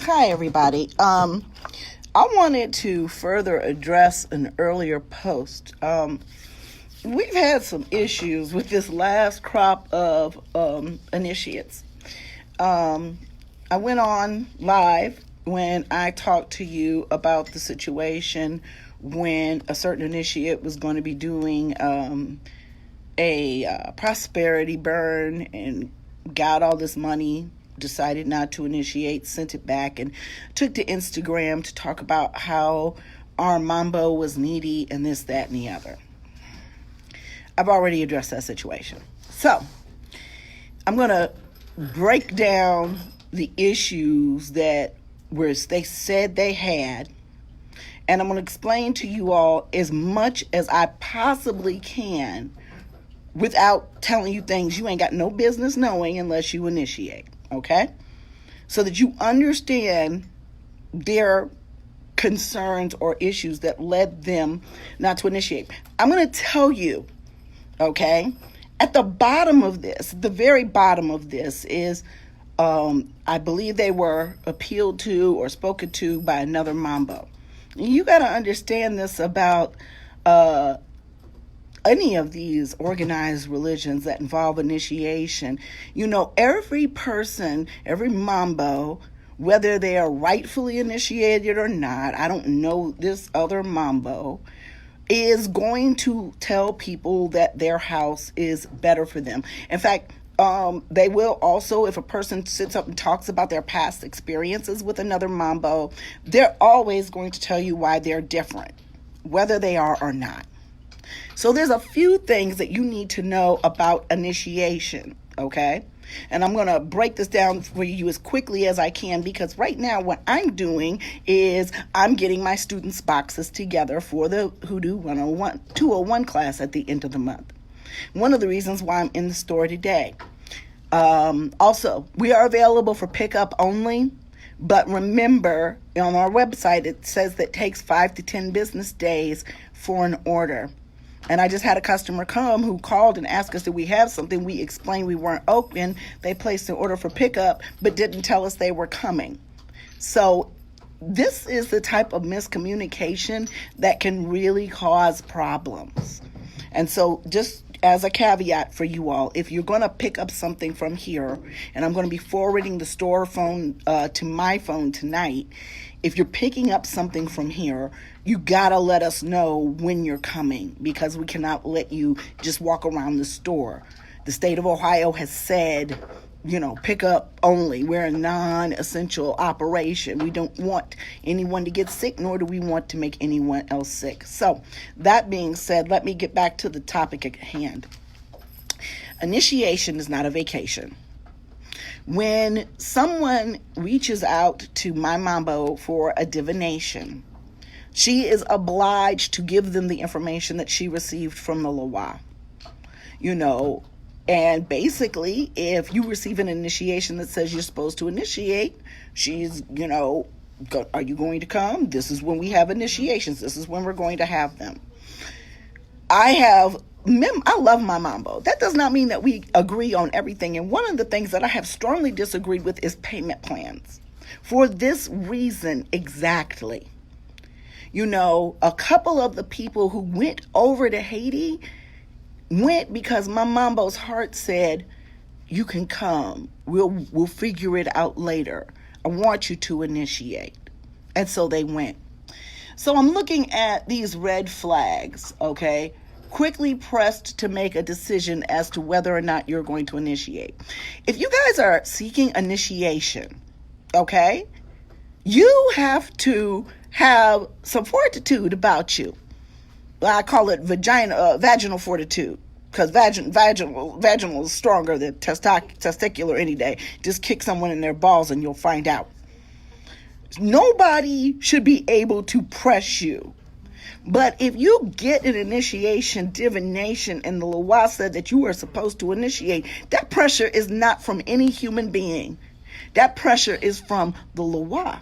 Hi, everybody. I wanted to further address an earlier post. We've had some issues with this last crop of initiates. I went on live when I talked to you about the situation when a certain initiate was going to be doing a prosperity burn and got all this money, decided not to initiate, sent it back, and took to Instagram to talk about how our mambo was needy and this, that, and the other. I've already addressed that situation. So I'm going to break down the issues that they said they had, and I'm going to explain to you all as much as I possibly can without telling you things you ain't got no business knowing unless you initiate, okay? So that you understand their concerns or issues that led them not to initiate. I'm going to tell you, okay, at the bottom of this, the very bottom of this is, I believe they were appealed to or spoken to by another mambo. You got to understand this about any of these organized religions that involve initiation. You know, every person, every mambo, whether they are rightfully initiated or not, I don't know this other mambo, is going to tell people that their house is better for them. In fact, they will also, if a person sits up and talks about their past experiences with another mambo, they're always going to tell you why they're different, whether they are or not. So there's a few things that you need to know about initiation, okay? And I'm going to break this down for you as quickly as I can, because right now what I'm doing is I'm getting my students' boxes together for the Hoodoo 201 class at the end of the month. One of the reasons why I'm in the store today. Also, we are available for pickup only, but remember, on our website it says that it takes 5 to 10 business days for an order. And I just had a customer come who called and asked us, did we have something? We explained we weren't open. They placed an order for pickup, but didn't tell us they were coming. So this is the type of miscommunication that can really cause problems. And so just as a caveat for you all, if you're going to pick up something from here, and I'm going to be forwarding the store phone to my phone tonight, if you're picking up something from here, you gotta let us know when you're coming, because we cannot let you just walk around the store. The state of Ohio has said, pick up only. We're a non-essential operation. We don't want anyone to get sick, nor do we want to make anyone else sick. So that being said, let me get back to the topic at hand. Initiation is not a vacation. When someone reaches out to my mambo for a divination, she is obliged to give them the information that she received from the Loa. And basically, if you receive an initiation that says you're supposed to initiate, she's, are you going to come? This is when we have initiations. This is when we're going to have them. I love my mambo. That does not mean that we agree on everything. And one of the things that I have strongly disagreed with is payment plans. For this reason exactly. A couple of the people who went over to Haiti went because my mambo's heart said, you can come. We'll figure it out later. I want you to initiate. And so they went. So I'm looking at these red flags, okay? Quickly pressed to make a decision as to whether or not you're going to initiate. If you guys are seeking initiation, okay, you have to have some fortitude about you. I call it vaginal fortitude, because vaginal is stronger than testicular any day. Just kick someone in their balls and you'll find out. Nobody should be able to press you. But if you get an initiation, divination, and the Loa said that you are supposed to initiate, that pressure is not from any human being. That pressure is from the Loa.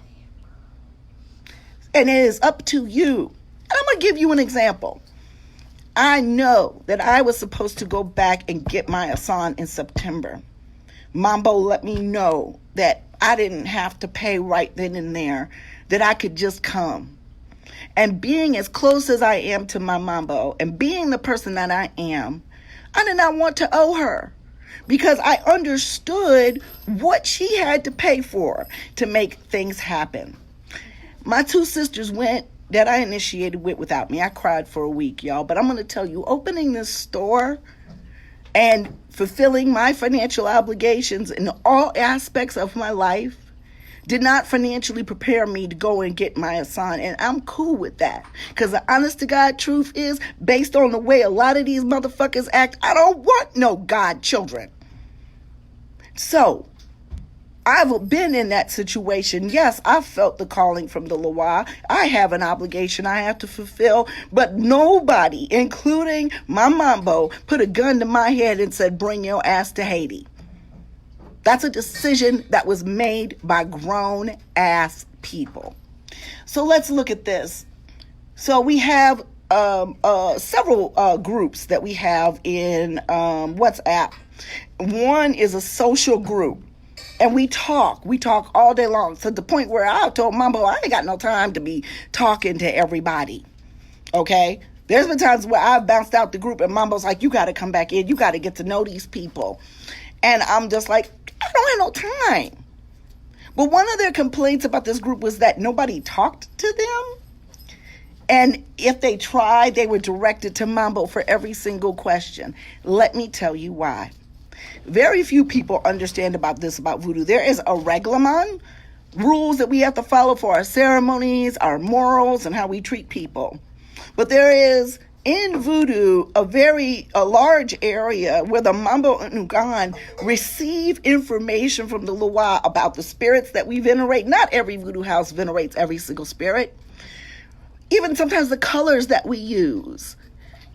And it is up to you. And I'm going to give you an example. I know that I was supposed to go back and get my Asan in September. Mambo let me know that I didn't have to pay right then and there, that I could just come. And being as close as I am to my Mambo and being the person that I am, I did not want to owe her, because I understood what she had to pay for to make things happen. My two sisters went that I initiated without me. I cried for a week, y'all. But I'm going to tell you, opening this store and fulfilling my financial obligations in all aspects of my life did not financially prepare me to go and get my Hassan. And I'm cool with that. Because the honest to God truth is, based on the way a lot of these motherfuckers act, I don't want no godchildren. So, I've been in that situation. Yes, I felt the calling from the Loa. I have an obligation I have to fulfill. But nobody, including my Mambo, put a gun to my head and said, bring your ass to Haiti. That's a decision that was made by grown-ass people. So let's look at this. So we have several groups that we have in WhatsApp. One is a social group, and we talk all day long, to the point where I told Mambo, I ain't got no time to be talking to everybody, okay? There's been times where I've bounced out the group, and Mambo's like, you got to come back in, you got to get to know these people. And I'm just like, I don't have no time. But one of their complaints about this group was that nobody talked to them. And if they tried, they were directed to Mambo for every single question. Let me tell you why. Very few people understand about voodoo. There is a reglement, rules that we have to follow for our ceremonies, our morals, and how we treat people. But there is, in voodoo, a large area where the Mambo and Ngan receive information from the Loa about the spirits that we venerate. Not every voodoo house venerates every single spirit. Even sometimes the colors that we use,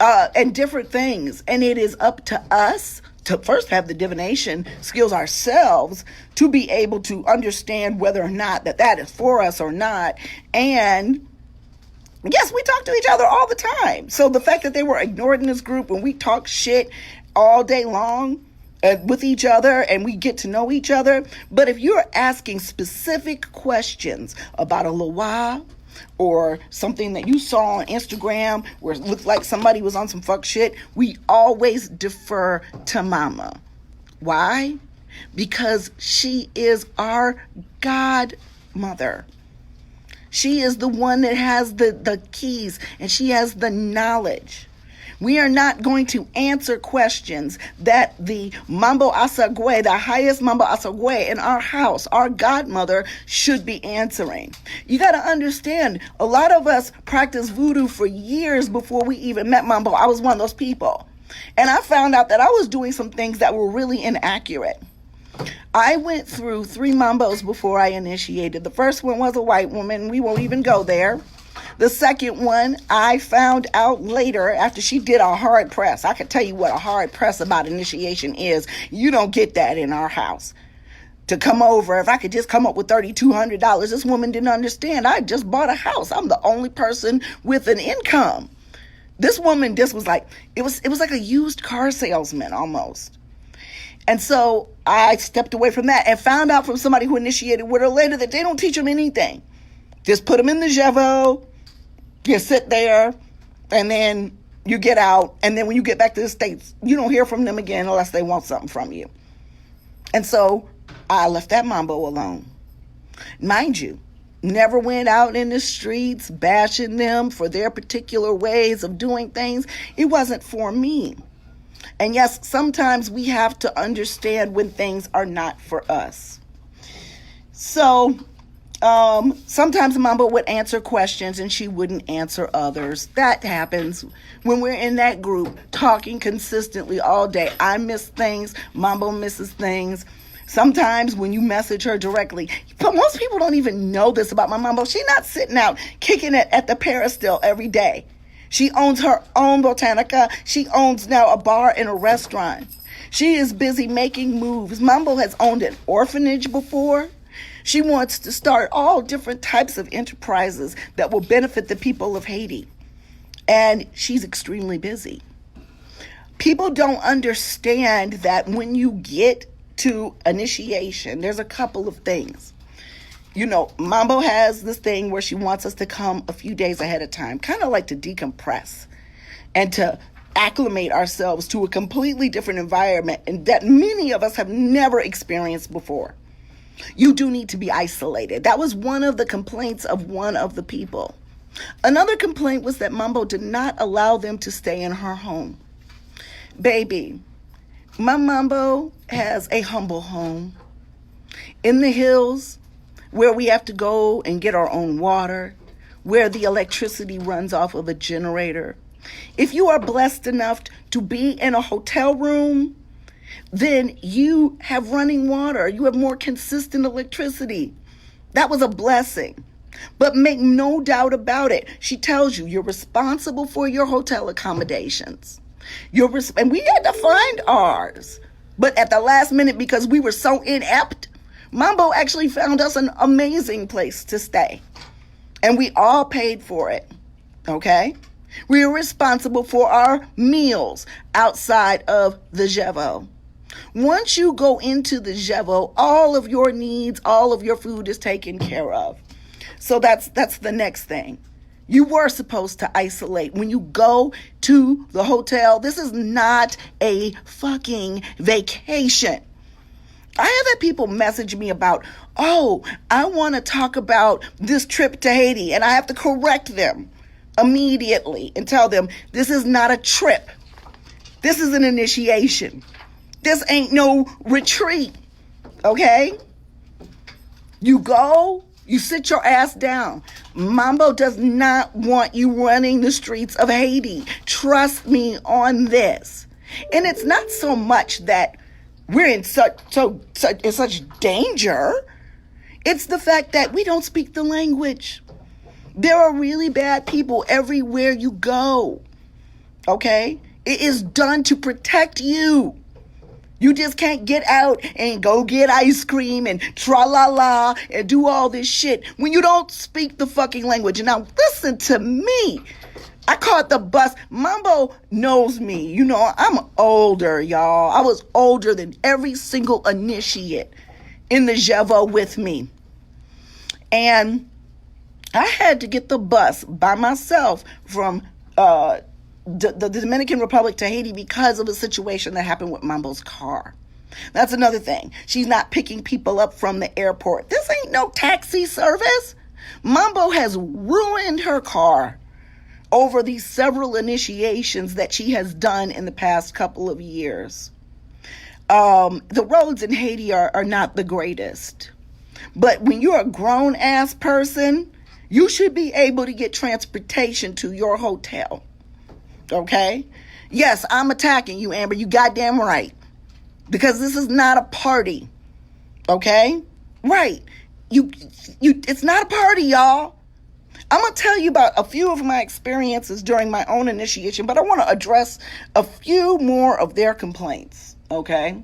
and different things. And it is up to us to first have the divination skills ourselves to be able to understand whether or not that is for us or not. And yes, we talk to each other all the time. So the fact that they were ignored in this group when we talk shit all day long with each other and we get to know each other. But if you're asking specific questions about a Loa or something that you saw on Instagram where it looked like somebody was on some fuck shit, we always defer to Mama. Why? Because she is our godmother. She is the one that has the keys, and she has the knowledge. We are not going to answer questions that the Mambo Asagwe, the highest Mambo Asagwe in our house, our godmother, should be answering. You got to understand, a lot of us practiced voodoo for years before we even met Mambo. I was one of those people. And I found out that I was doing some things that were really inaccurate. I went through 3 Mambos before I initiated. The first one was a white woman. We won't even go there. The second one, I found out later after she did a hard press. I can tell you what a hard press about initiation is. You don't get that in our house. To come over, if I could just come up with $3,200, this woman didn't understand. I just bought a house. I'm the only person with an income. This woman just was like, it was like a used car salesman almost. And so I stepped away from that and found out from somebody who initiated with her later that they don't teach them anything. Just put them in the Jevo, you sit there, and then you get out. And then when you get back to the States, you don't hear from them again unless they want something from you. And so I left that Mambo alone. Mind you, never went out in the streets bashing them for their particular ways of doing things. It wasn't for me. And yes, sometimes we have to understand when things are not for us. So sometimes Mambo would answer questions and she wouldn't answer others. That happens when we're in that group talking consistently all day. I miss things. Mambo misses things. Sometimes when you message her directly, but most people don't even know this about my Mambo. She's not sitting out kicking it at the Peristyle every day. She owns her own Botanica. She owns now a bar and a restaurant. She is busy making moves. Mambo has owned an orphanage before. She wants to start all different types of enterprises that will benefit the people of Haiti. And she's extremely busy. People don't understand that when you get to initiation, there's a couple of things. You know, Mambo has this thing where she wants us to come a few days ahead of time, kind of like to decompress and to acclimate ourselves to a completely different environment and that many of us have never experienced before. You do need to be isolated. That was one of the complaints of one of the people. Another complaint was that Mambo did not allow them to stay in her home. Baby, my Mambo has a humble home in the hills where we have to go and get our own water, where the electricity runs off of a generator. If you are blessed enough to be in a hotel room, then you have running water. You have more consistent electricity. That was a blessing. But make no doubt about it. She tells you you're responsible for your hotel accommodations. And we had to find ours. But at the last minute, because we were so inept, Mambo actually found us an amazing place to stay. And we all paid for it. Okay? We were responsible for our meals outside of the Jevo. Once you go into the Jevo, all of your needs, all of your food is taken care of. So that's the next thing. You were supposed to isolate. When you go to the hotel, this is not a fucking vacation. I have had people message me about, oh, I want to talk about this trip to Haiti, and I have to correct them immediately and tell them this is not a trip. This is an initiation. This ain't no retreat, okay? You go, you sit your ass down. Mambo does not want you running the streets of Haiti. Trust me on this. And it's not so much that we're in such danger. It's the fact that we don't speak the language. There are really bad people everywhere you go. Okay? It is done to protect you. You just can't get out and go get ice cream and tra-la-la and do all this shit when you don't speak the fucking language. And now listen to me. I caught the bus. Mambo knows me. You know, I'm older, y'all. I was older than every single initiate in the Jevo with me. And I had to get the bus by myself from the Dominican Republic to Haiti because of a situation that happened with Mambo's car. That's another thing. She's not picking people up from the airport. This ain't no taxi service. Mambo has ruined her car over these several initiations that she has done in the past couple of years. The roads in Haiti are not the greatest. But when you're a grown-ass person, you should be able to get transportation to your hotel. Okay? Yes, I'm attacking you, Amber. You goddamn right. Because this is not a party. Okay? Right. It's not a party, y'all. I'm going to tell you about a few of my experiences during my own initiation, but I want to address a few more of their complaints. Okay?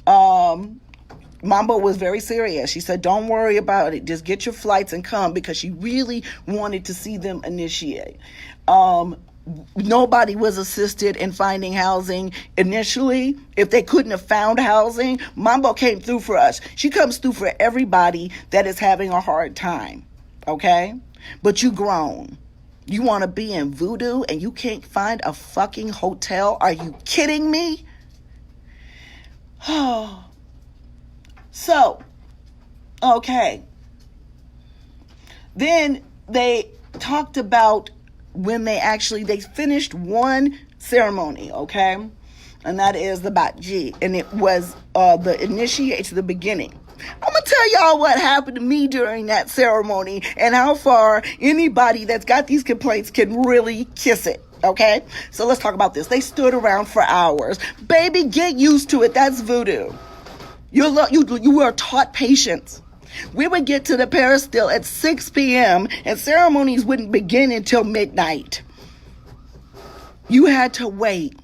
Mambo was very serious. She said, don't worry about it. Just get your flights and come, because she really wanted to see them initiate. Nobody was assisted in finding housing initially. If they couldn't have found housing, Mambo came through for us. She comes through for everybody that is having a hard time. Okay? But you grown. You want to be in Voodoo and you can't find a fucking hotel? Are you kidding me? Oh. So, okay. Then they talked about when they finished one ceremony, okay? And that is the Batji. And it was the initiation, the beginning. I'm going to tell y'all what happened to me during that ceremony and how far anybody that's got these complaints can really kiss it. Okay? So let's talk about this. They stood around for hours. Baby, get used to it. That's voodoo. You were taught patience. We would get to the peristyle at 6 p.m. and ceremonies wouldn't begin until midnight. You had to wait.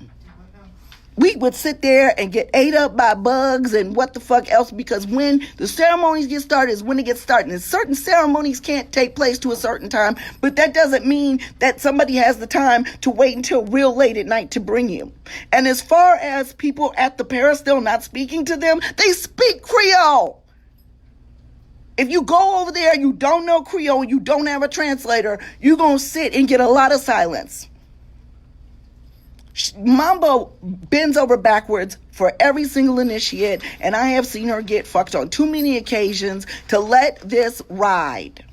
We would sit there and get ate up by bugs and what the fuck else, because when the ceremonies get started is when it gets started. And certain ceremonies can't take place to a certain time, but that doesn't mean that somebody has the time to wait until real late at night to bring you. And as far as people at the peristyle not speaking to them, they speak Creole. If you go over there and you don't know Creole, you don't have a translator, you're going to sit and get a lot of silence. Mambo bends over backwards for every single initiate, and I have seen her get fucked on too many occasions to let this ride.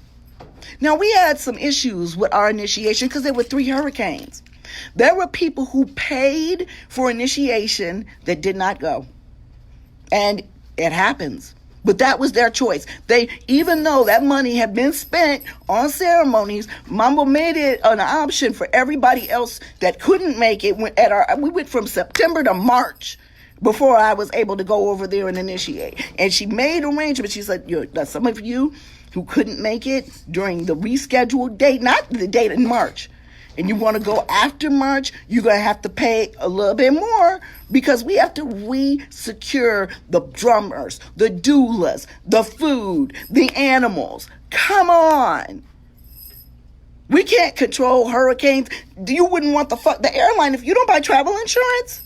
Now, we had some issues with our initiation because there were 3 hurricanes. There were people who paid for initiation that did not go. And it happens. But that was their choice. Even though that money had been spent on ceremonies, Mambo made it an option for everybody else that couldn't make it. We went from September to March before I was able to go over there and initiate. And she made arrangements. She said, some of you who couldn't make it during the rescheduled date, not the date in March, and you want to go after March, you're going to have to pay a little bit more, because we have to re-secure the drummers, the doulas, the food, the animals. Come on. We can't control hurricanes. You wouldn't want the airline if you don't buy travel insurance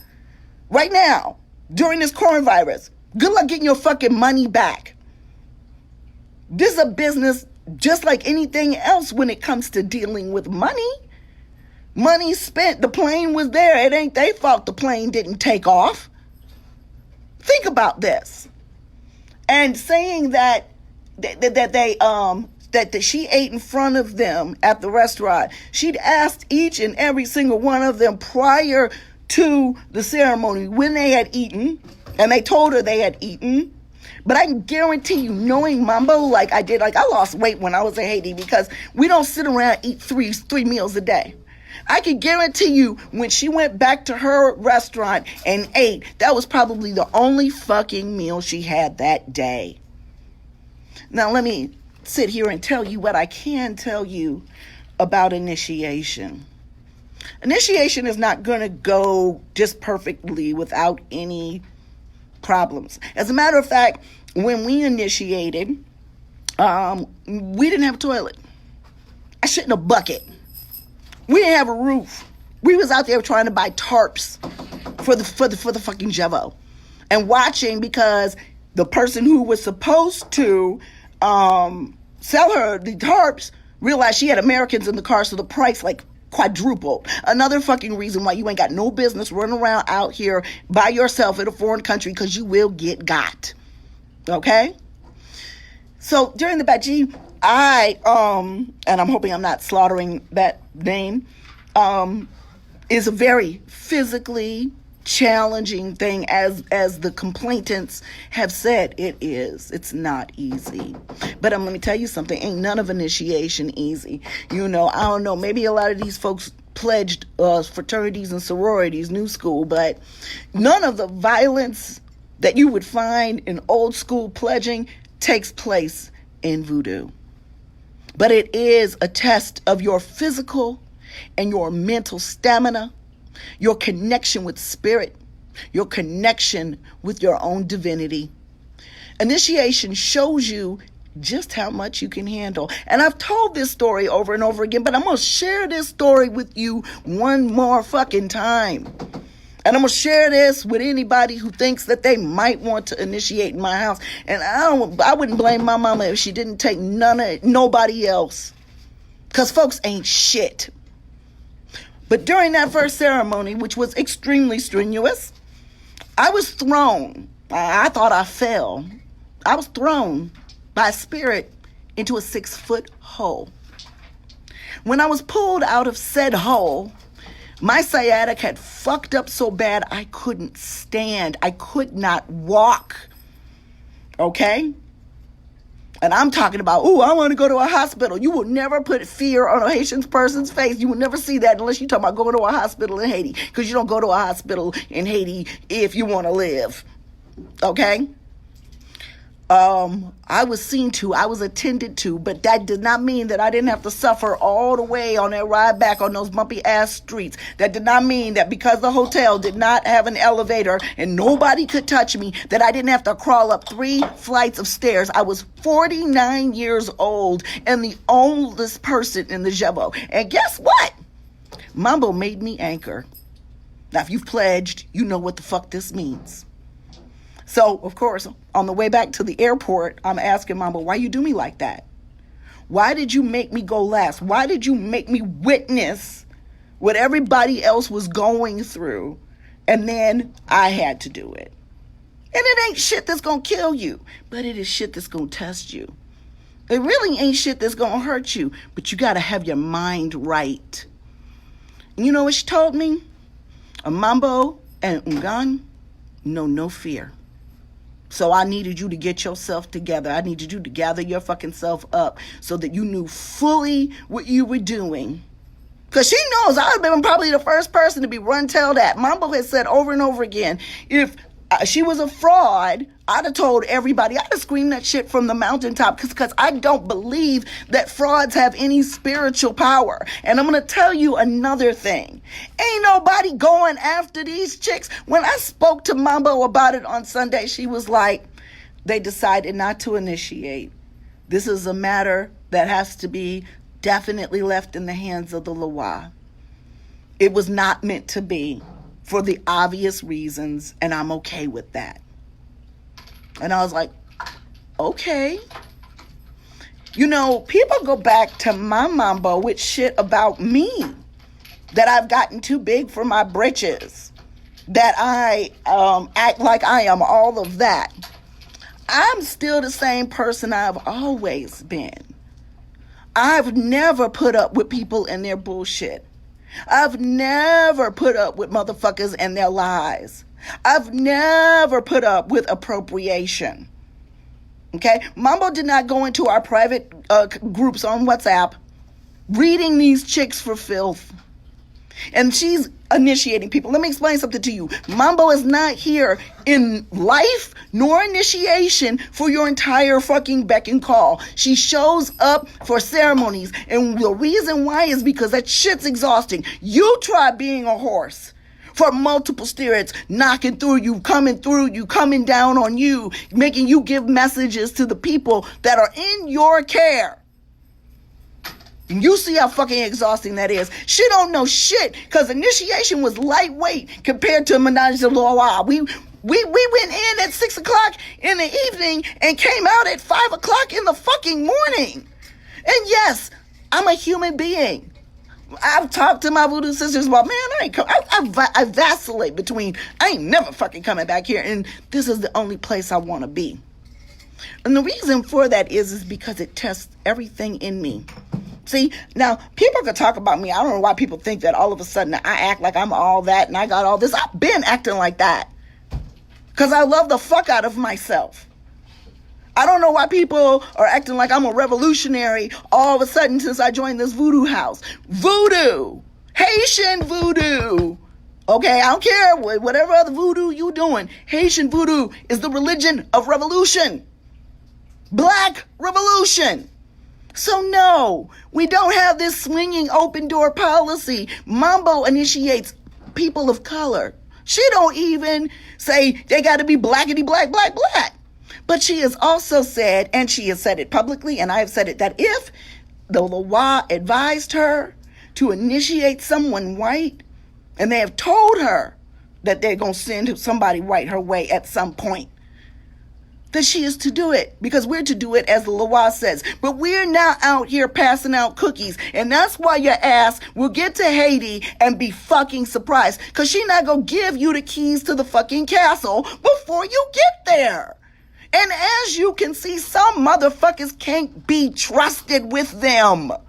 right now during this coronavirus. Good luck getting your fucking money back. This is a business just like anything else when it comes to dealing with money. Money spent. The plane was there. It ain't their fault the plane didn't take off. Think about this. And saying that she ate in front of them at the restaurant. She'd asked each and every single one of them prior to the ceremony when they had eaten, and they told her they had eaten. But I can guarantee you, knowing Mambo like I did, like I lost weight when I was in Haiti because we don't sit around and eat three meals a day. I can guarantee you when she went back to her restaurant and ate, that was probably the only fucking meal she had that day. Now let me sit here and tell you what I can tell you about initiation. Initiation is not going to go just perfectly without any problems. As a matter of fact, when we initiated, we didn't have a toilet. I shit in a bucket. We didn't have a roof. We was out there trying to buy tarps for the fucking Jevo, and watching, because the person who was supposed to sell her the tarps realized she had Americans in the car, so the price like quadrupled. Another fucking reason why you ain't got no business running around out here by yourself in a foreign country, because you will get got. Okay? So during the Baji, and I'm hoping I'm not slaughtering that name, is a very physically challenging thing, as the complainants have said it is. It's not easy. But let me tell you something, ain't none of initiation easy. I don't know, maybe a lot of these folks pledged fraternities and sororities, new school, but none of the violence that you would find in old school pledging takes place in voodoo. But it is a test of your physical and your mental stamina, your connection with spirit, your connection with your own divinity. Initiation shows you just how much you can handle. And I've told this story over and over again, but I'm going to share this story with you one more fucking time. And I'm going to share this with anybody who thinks that they might want to initiate in my house. And I wouldn't blame my mama if she didn't take nobody else. Because folks ain't shit. But during that first ceremony, which was extremely strenuous, I was thrown. I thought I fell. I was thrown by spirit into a 6-foot hole. When I was pulled out of said hole, my sciatic had fucked up so bad I couldn't stand. I could not walk. Okay? And I'm talking about, I want to go to a hospital. You will never put fear on a Haitian person's face. You will never see that unless you talk about going to a hospital in Haiti. Because you don't go to a hospital in Haiti if you want to live. Okay? I was seen to, I was attended to, but that did not mean that I didn't have to suffer all the way on that ride back on those bumpy ass streets. That did not mean that because the hotel did not have an elevator and nobody could touch me, that I didn't have to crawl up 3 flights of stairs. I was 49 years old and the oldest person in the Jevo. And guess what? Mambo made me anchor. Now, if you've pledged, you know what the fuck this means. So, of course, on the way back to the airport, I'm asking Mama, why you do me like that? Why did you make me go last? Why did you make me witness what everybody else was going through? And then I had to do it. And it ain't shit that's going to kill you, but it is shit that's going to test you. It really ain't shit that's going to hurt you, but you got to have your mind right. And you know what she told me? A Mambo and Ungan know no fear. So I needed you to get yourself together. I needed you to gather your fucking self up so that you knew fully what you were doing. Because she knows I've been probably the first person to be run tell that. Mambo has said over and over again, if she was a fraud, I'd have told everybody, I'd have screamed that shit from the mountaintop because I don't believe that frauds have any spiritual power. And I'm going to tell you another thing. Ain't nobody going after these chicks. When I spoke to Mambo about it on Sunday, she was like, they decided not to initiate. This is a matter that has to be definitely left in the hands of the Lawa. It was not meant to be for the obvious reasons, and I'm okay with that. And I was like, okay. You know, people go back to my Mambo with shit about me, that I've gotten too big for my britches, that I act like I am all of that. I'm still the same person I've always been. I've never put up with people and their bullshit. I've never put up with motherfuckers and their lies. I've never put up with appropriation. Okay? Mambo did not go into our private groups on WhatsApp reading these chicks for filth. And she's initiating people. Let me explain something to you. Mambo is not here in life nor initiation for your entire fucking beck and call. She shows up for ceremonies. And the reason why is because that shit's exhausting. You try being a horse for multiple spirits knocking through you, coming down on you, making you give messages to the people that are in your care. And you see how fucking exhausting that is. She don't know shit because initiation was lightweight compared to Menage a Trois. We went in at 6 o'clock in the evening and came out at 5 o'clock in the fucking morning. And yes, I'm a human being. I've talked to my voodoo sisters about, man, I vacillate between, I ain't never fucking coming back here. And this is the only place I want to be. And the reason for that is because it tests everything in me. See, now, people could talk about me. I don't know why people think that all of a sudden I act like I'm all that and I got all this. I've been acting like that because I love the fuck out of myself. I don't know why people are acting like I'm a revolutionary all of a sudden since I joined this voodoo house. Voodoo. Haitian voodoo. Okay, I don't care whatever other voodoo you doing. Haitian voodoo is the religion of revolution. Black revolution. So no, we don't have this swinging open door policy. Mambo initiates people of color. She don't even say they got to be blackity black, black, black. But she has also said, and she has said it publicly, and I have said it, that if the Lawa advised her to initiate someone white, and they have told her that they're going to send somebody white her way at some point, that she is to do it, because we're to do it as the Lawa says. But we're now out here passing out cookies, and that's why your ass will get to Haiti and be fucking surprised, because she's not going to give you the keys to the fucking castle before you get there. And as you can see, some motherfuckers can't be trusted with them. What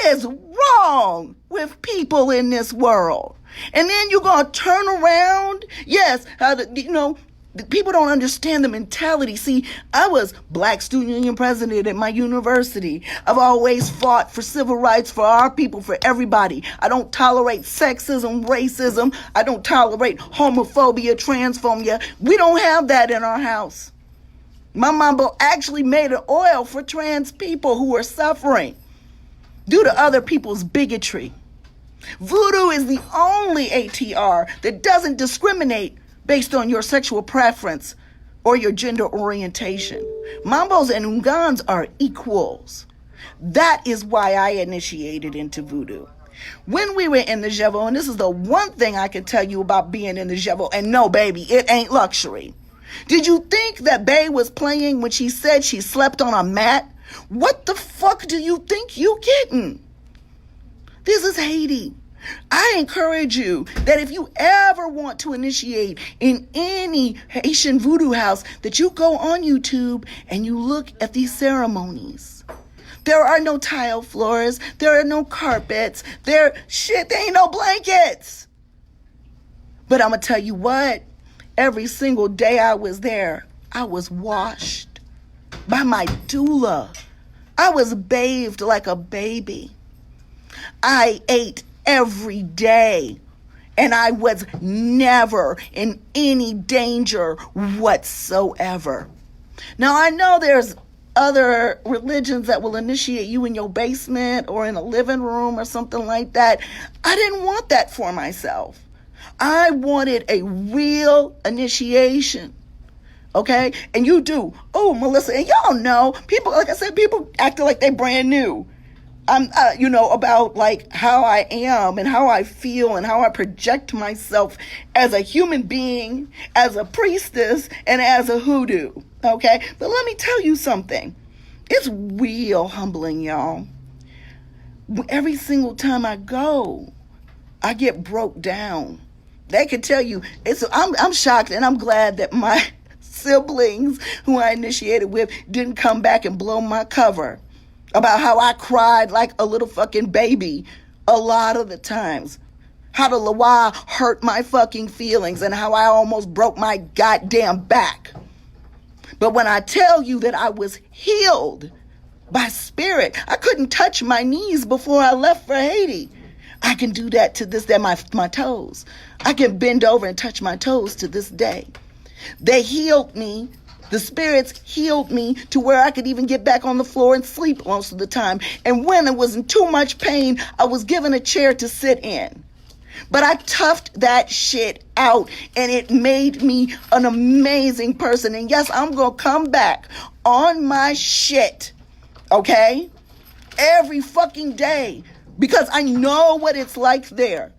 is wrong with people in this world? And then you're going to turn around. Yes, People don't understand the mentality. See, I was Black Student Union president at my university. I've always fought for civil rights for our people, for everybody. I don't tolerate sexism, racism. I don't tolerate homophobia, transphobia. We don't have that in our house. My mambo actually made an oil for trans people who are suffering due to other people's bigotry. Voodoo is the only ATR that doesn't discriminate based on your sexual preference or your gender orientation. Mambos and Ungans are equals. That is why I initiated into voodoo. When we were in the Jevo, and this is the one thing I can tell you about being in the Jevo, and no, baby, it ain't luxury. Did you think that Bae was playing when she said she slept on a mat? What the fuck do you think you getting? This is Haiti. I encourage you that if you ever want to initiate in any Haitian voodoo house, that you go on YouTube and you look at these ceremonies. There are no tile floors. There are no carpets. There ain't no blankets. But I'm going to tell you what, every single day I was there, I was washed by my doula. I was bathed like a baby. I ate every day, and I was never in any danger whatsoever. Now, I know there's other religions that will initiate you in your basement or in a living room or something like that. I didn't want that for myself. I wanted a real initiation. Okay? And you do. Oh, Melissa, and y'all know, people, like I said, people acting like they brand new. I'm, about like how I am and how I feel and how I project myself as a human being, as a priestess, and as a hoodoo. Okay? But let me tell you something. It's real humbling, y'all. Every single time I go, I get broke down. They can tell you, I'm shocked, and I'm glad that my siblings who I initiated with didn't come back and blow my cover about how I cried like a little fucking baby a lot of the times. How the Lawa hurt my fucking feelings and how I almost broke my goddamn back. But when I tell you that I was healed by spirit, I couldn't touch my knees before I left for Haiti. I can do that to this day, my toes. I can bend over and touch my toes to this day. They healed me. The spirits healed me to where I could even get back on the floor and sleep most of the time. And when I was in too much pain, I was given a chair to sit in. But I toughed that shit out, and it made me an amazing person. And yes, I'm going to come back on my shit, okay? Every fucking day, because I know what it's like there.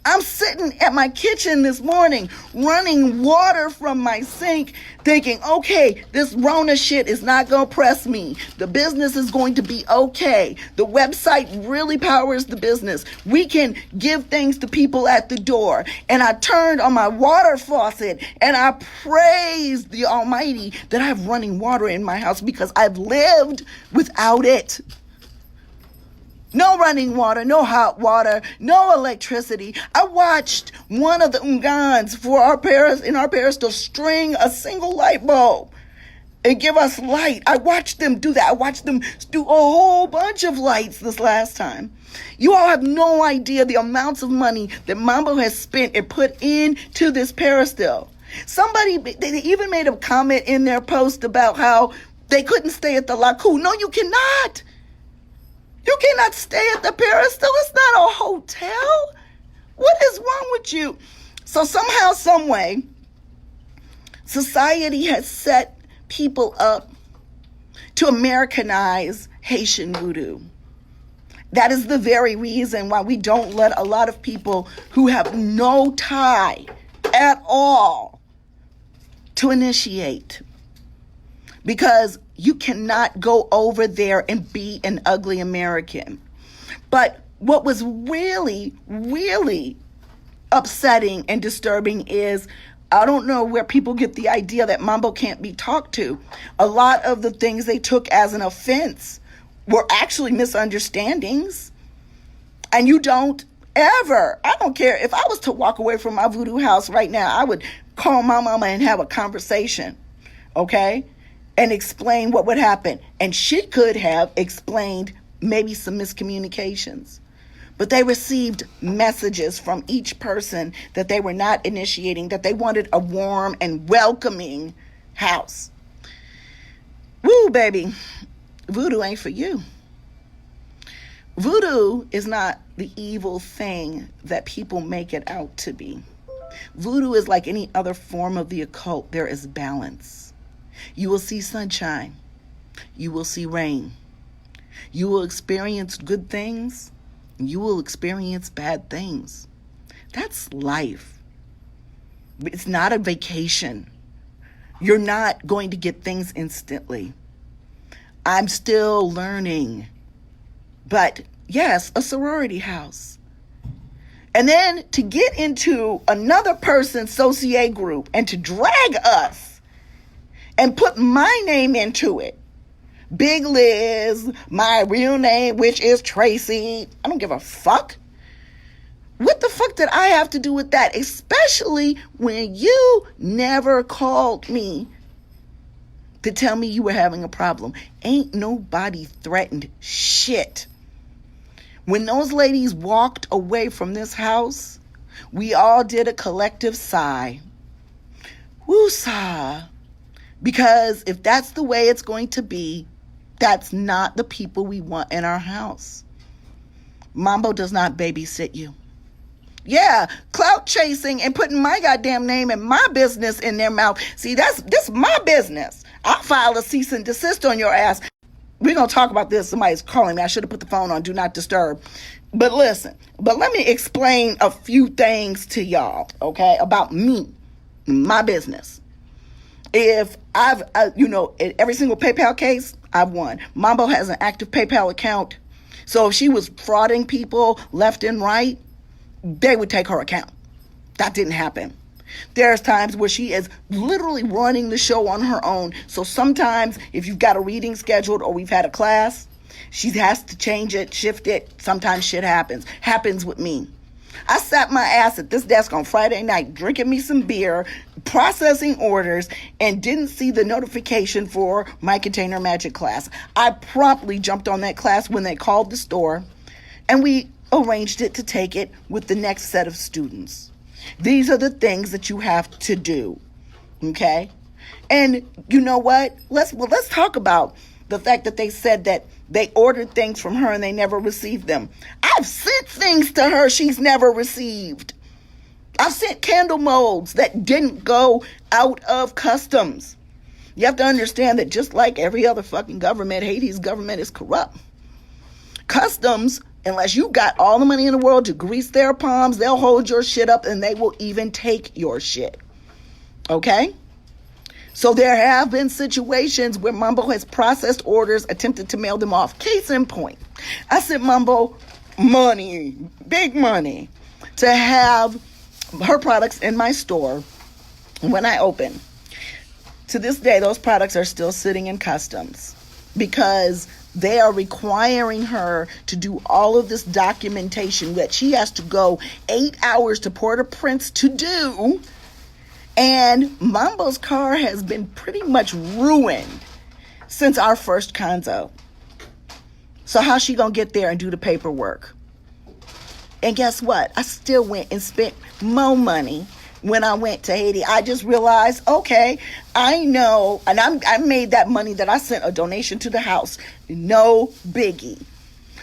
I'm sitting at my kitchen this morning, running water from my sink, thinking, okay, this Rona shit is not going to press me. The business is going to be okay. The website really powers the business. We can give things to people at the door. And I turned on my water faucet and I praised the Almighty that I have running water in my house because I've lived without it. No running water, no hot water, no electricity. I watched one of the Ungans in our parish to string a single light bulb and give us light. I watched them do that. I watched them do a whole bunch of lights this last time. You all have no idea the amounts of money that Mambo has spent and put into this peristyle. They even made a comment in their post about how they couldn't stay at the Laku. No, you cannot. You cannot stay at the peristyle. It's not a hotel. What is wrong with you? So somehow, some way, society has set people up to Americanize Haitian voodoo. That is the very reason why we don't let a lot of people who have no tie at all to initiate. Because you cannot go over there and be an ugly American. But what was really, really upsetting and disturbing is, I don't know where people get the idea that Mambo can't be talked to. A lot of the things they took as an offense were actually misunderstandings. And you don't ever, I don't care if I was to walk away from my voodoo house right now, I would call my mama and have a conversation, okay, and explain what would happen. And she could have explained maybe some miscommunications. But they received messages from each person that they were not initiating, that they wanted a warm and welcoming house. Woo, baby. Voodoo ain't for you. Voodoo is not the evil thing that people make it out to be. Voodoo is like any other form of the occult. There is balance. You will see sunshine. You will see rain. You will experience good things. You will experience bad things. That's life. It's not a vacation. You're not going to get things instantly. I'm still learning. But yes, a sorority house. And then to get into another person's associate group and to drag us and put my name into it. Big Liz, my real name, which is Tracy. I don't give a fuck. What the fuck did I have to do with that? Especially when you never called me to tell me you were having a problem. Ain't nobody threatened shit. When those ladies walked away from this house, we all did a collective sigh. Woosah. Because if that's the way it's going to be, that's not the people we want in our house. Mambo does not babysit you. Yeah, clout chasing and putting my goddamn name and my business in their mouth. See, this my business. I'll file a cease and desist on your ass. We're going to talk about this. Somebody's calling me. I should have put the phone on Do Not Disturb. But listen, let me explain a few things to y'all, okay, about me, my business. If I've, in every single PayPal case, I've won. Mambo has an active PayPal account. So if she was frauding people left and right, they would take her account. That didn't happen. There's times where she is literally running the show on her own. So sometimes if you've got a reading scheduled or we've had a class, she has to change it, shift it. Sometimes shit happens. Happens with me. I sat my ass at this desk on Friday night, drinking me some beer, processing orders, and didn't see the notification for my container magic class. I promptly jumped on that class when they called the store, and we arranged it to take it with the next set of students. These are the things that you have to do, okay? And you know what? Let's talk about the fact that they said that they ordered things from her and they never received them. I've sent things to her she's never received. I've sent candle molds that didn't go out of customs. You have to understand that just like every other fucking government, Haiti's government is corrupt. Customs, unless you got all the money in the world to grease their palms, they'll hold your shit up and they will even take your shit. Okay? So there have been situations where Mambo has processed orders, attempted to mail them off. Case in point, I sent Mambo money, big money, to have her products in my store when I open. To this day, those products are still sitting in customs because they are requiring her to do all of this documentation that she has to go 8 hours to Port-au-Prince to do. And Mambo's car has been pretty much ruined since our first conzo. So how's she gonna get there and do the paperwork? And guess what? I still went and spent more money when I went to Haiti. I just realized, okay, I know, and I made that money that I sent a donation to the house. No biggie.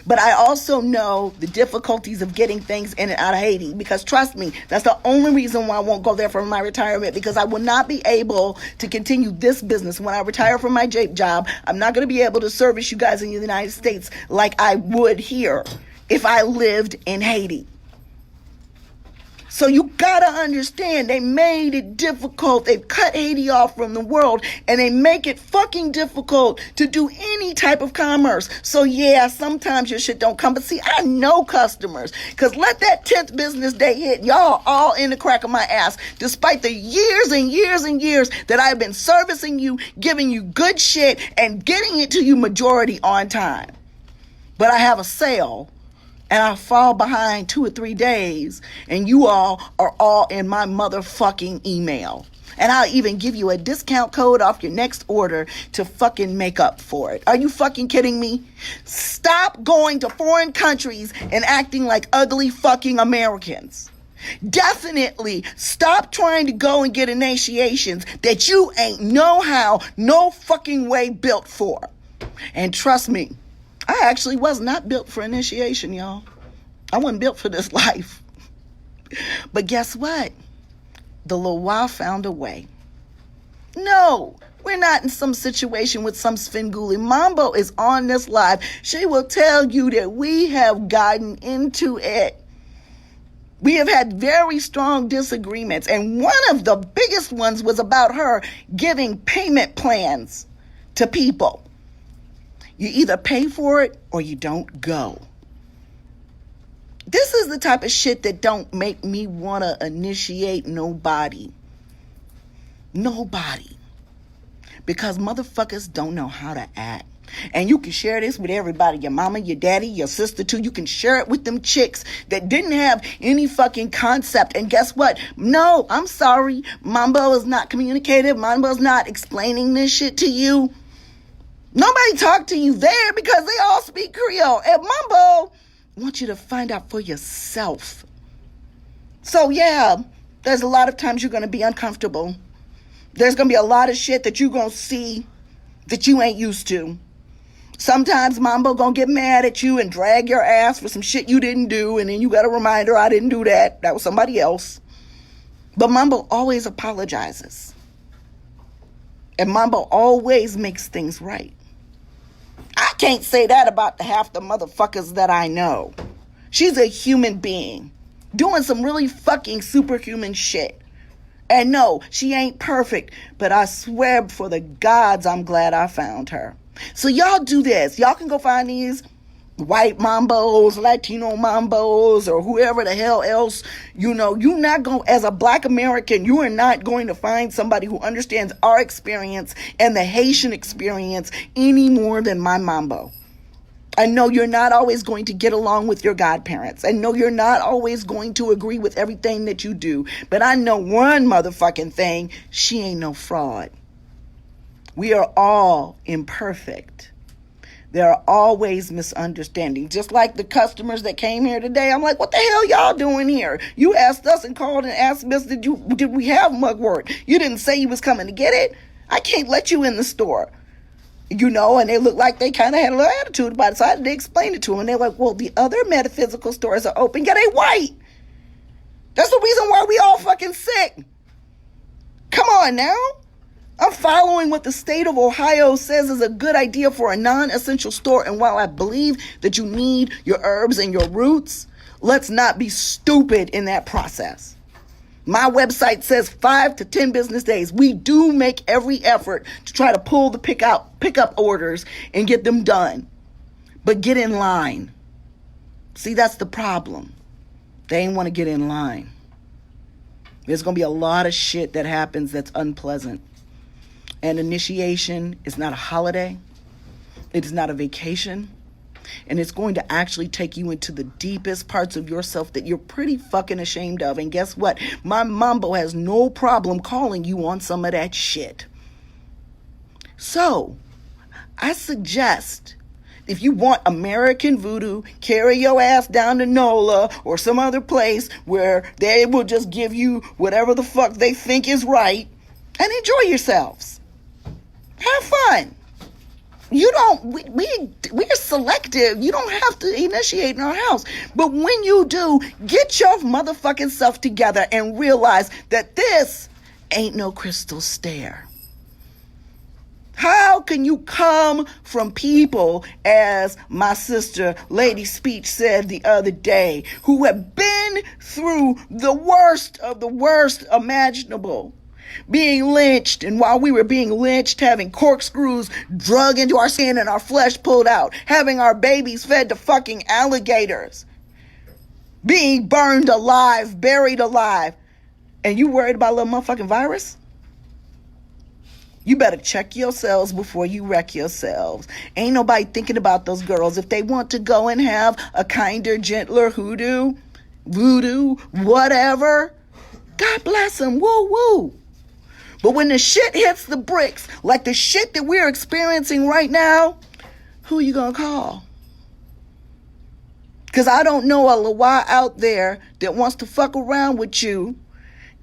But I also know the difficulties of getting things in and out of Haiti because trust me, that's the only reason why I won't go there for my retirement, because I will not be able to continue this business. When I retire from my job, I'm not going to be able to service you guys in the United States like I would here if I lived in Haiti. So you gotta understand, they made it difficult. They've cut Haiti off from the world and they make it fucking difficult to do any type of commerce. So yeah, sometimes your shit don't come. But see, I know customers, because let that 10th business day hit, y'all all in the crack of my ass, despite the years and years and years that I've been servicing you, giving you good shit and getting it to you majority on time. But I have a sale and I fall behind 2 or 3 days, and you all are all in my motherfucking email. And I'll even give you a discount code off your next order to fucking make up for it. Are you fucking kidding me? Stop going to foreign countries and acting like ugly fucking Americans. Definitely stop trying to go and get initiations that you ain't no how, no fucking way built for. And trust me, I actually was not built for initiation, y'all. I wasn't built for this life. But guess what? The Loa found a way. No, we're not in some situation with some Svengoolie. Mambo is on this live. She will tell you that we have gotten into it. We have had very strong disagreements, and one of the biggest ones was about her giving payment plans to people. You either pay for it or you don't go. This is the type of shit that don't make me want to initiate nobody. Nobody. Because motherfuckers don't know how to act. And you can share this with everybody, your mama, your daddy, your sister too. You can share it with them chicks that didn't have any fucking concept. And guess what? No, I'm sorry. Mambo is not communicative. Mambo's not explaining this shit to you. Nobody talked to you there because they all speak Creole. And Mambo wants you to find out for yourself. So yeah, there's a lot of times you're going to be uncomfortable. There's going to be a lot of shit that you're going to see that you ain't used to. Sometimes Mambo gonna get mad at you and drag your ass for some shit you didn't do, and then you got a reminder, I didn't do that. That was somebody else. But Mambo always apologizes. And Mambo always makes things right. I can't say that about the half the motherfuckers that I know. She's a human being doing some really fucking superhuman shit. And no, she ain't perfect, but I swear for the gods I'm glad I found her. So y'all do this. Y'all can go find these white Mambos, Latino Mambos, or whoever the hell else. You know, you're not going, as a black American, you are not going to find somebody who understands our experience and the Haitian experience any more than my Mambo. I know you're not always going to get along with your godparents. I know you're not always going to agree with everything that you do. But I know one motherfucking thing. She ain't no fraud. We are all imperfect. There are always misunderstandings. Just like the customers that came here today. I'm like, what the hell y'all doing here? You asked us and called and asked us, did we have mugwort? You didn't say you was coming to get it. I can't let you in the store. You know, and they looked like they kind of had a little attitude about it. So I had to explain it to them. And they're like, well, the other metaphysical stores are open. Yeah, they white. That's the reason why we all fucking sick. Come on now. I'm following what the state of Ohio says is a good idea for a non-essential store. And while I believe that you need your herbs and your roots, let's not be stupid in that process. My website says 5 to 10 business days. We do make every effort to try to pull the pickup orders and get them done. But get in line. See, that's the problem. They ain't want to get in line. There's going to be a lot of shit that happens that's unpleasant. And initiation is not a holiday. It is not a vacation. And it's going to actually take you into the deepest parts of yourself that you're pretty fucking ashamed of. And guess what? My Mambo has no problem calling you on some of that shit. So, I suggest, if you want American voodoo, carry your ass down to NOLA or some other place where they will just give you whatever the fuck they think is right and enjoy yourselves. Have fun. You don't, we're selective. You don't have to initiate in our house. But when you do, get your motherfucking self together and realize that this ain't no crystal stair. How can you come from people, as my sister Lady Speech said the other day, who have been through the worst of the worst imaginable? Being lynched, and while we were being lynched, having corkscrews drug into our skin and our flesh pulled out, having our babies fed to fucking alligators, being burned alive, buried alive, and you worried about a little motherfucking virus? You better check yourselves before you wreck yourselves. Ain't nobody thinking about those girls. If they want to go and have a kinder, gentler voodoo, whatever, God bless them. Woo woo. But when the shit hits the bricks, like the shit that we're experiencing right now, who you gonna call? Because I don't know a Lawa out there that wants to fuck around with you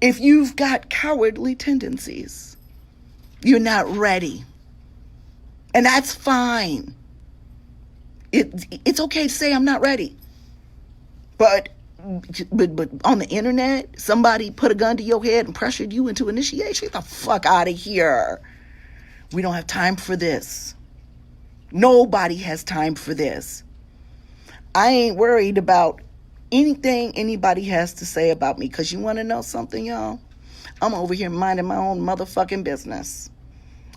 if you've got cowardly tendencies. You're not ready. And that's fine. It's okay to say I'm not ready. But on the internet, somebody put a gun to your head and pressured you into initiation. Get the fuck out of here. We don't have time for this. Nobody has time for this. I ain't worried about anything anybody has to say about me. Because you want to know something, y'all? I'm over here minding my own motherfucking business.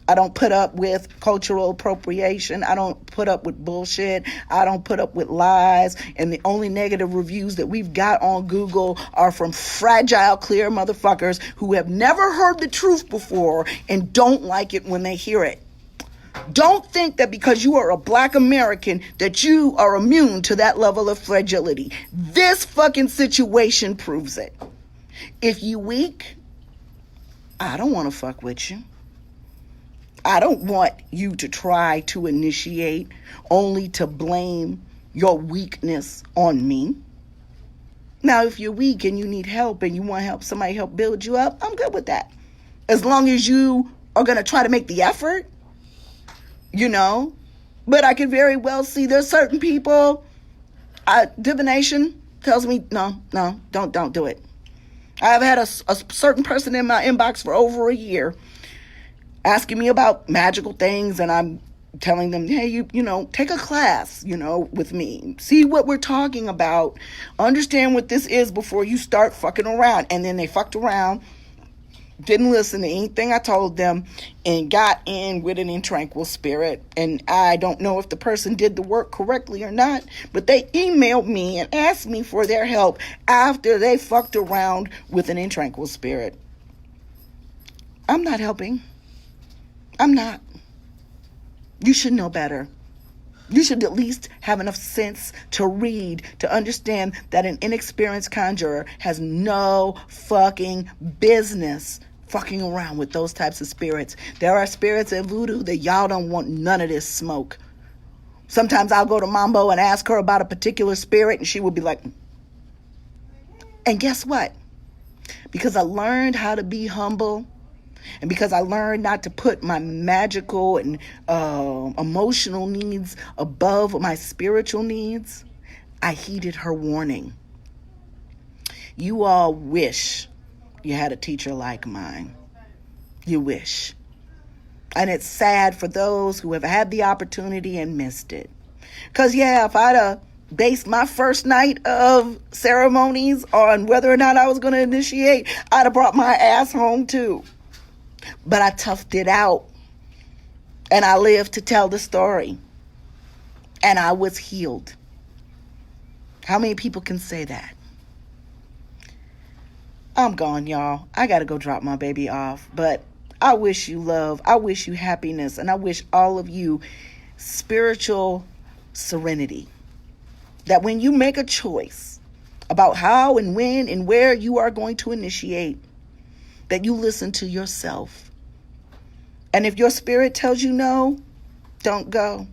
I don't put up with cultural appropriation. I don't put up with bullshit. I don't put up with lies. And the only negative reviews that we've got on Google are from fragile, clear motherfuckers who have never heard the truth before and don't like it when they hear it. Don't think that because you are a black American that you are immune to that level of fragility. This fucking situation proves it. If you weak, I don't want to fuck with you. I don't want you to try to initiate only to blame your weakness on me. Now, if you're weak and you need help and you want to help somebody help build you up, I'm good with that. As long as you are going to try to make the effort, you know. But I can very well see there's certain people, divination tells me, no, don't do it. I've had a certain person in my inbox for over a year asking me about magical things, and I'm telling them, hey, you know, take a class, you know, with me. See what we're talking about. Understand what this is before you start fucking around. And then they fucked around, didn't listen to anything I told them, and got in with an intranquil spirit. And I don't know if the person did the work correctly or not, but they emailed me and asked me for their help after they fucked around with an intranquil spirit. I'm not helping. I'm not. You should know better. You should at least have enough sense to read, to understand that an inexperienced conjurer has no fucking business fucking around with those types of spirits. There are spirits in voodoo that y'all don't want none of this smoke. Sometimes I'll go to Mambo and ask her about a particular spirit, and she will be like, and guess what? Because I learned how to be humble, and because I learned not to put my magical and emotional needs above my spiritual needs, I heeded her warning. You all wish you had a teacher like mine. You wish. And it's sad for those who have had the opportunity and missed it. Because, yeah, if I'd have based my first night of ceremonies on whether or not I was going to initiate, I'd have brought my ass home too. But I toughed it out, and I lived to tell the story, and I was healed. How many people can say that? I'm gone, y'all. I got to go drop my baby off, but I wish you love, I wish you happiness, and I wish all of you spiritual serenity. That when you make a choice about how and when and where you are going to initiate, that you listen to yourself. And if your spirit tells you no, don't go.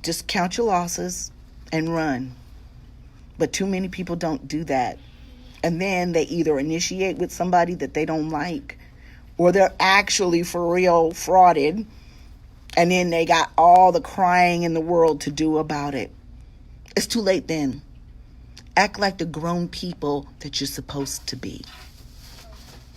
Just count your losses and run. But too many people don't do that. And then they either initiate with somebody that they don't like, or they're actually for real frauded, and then they got all the crying in the world to do about it. It's too late then. Act like the grown people that you're supposed to be.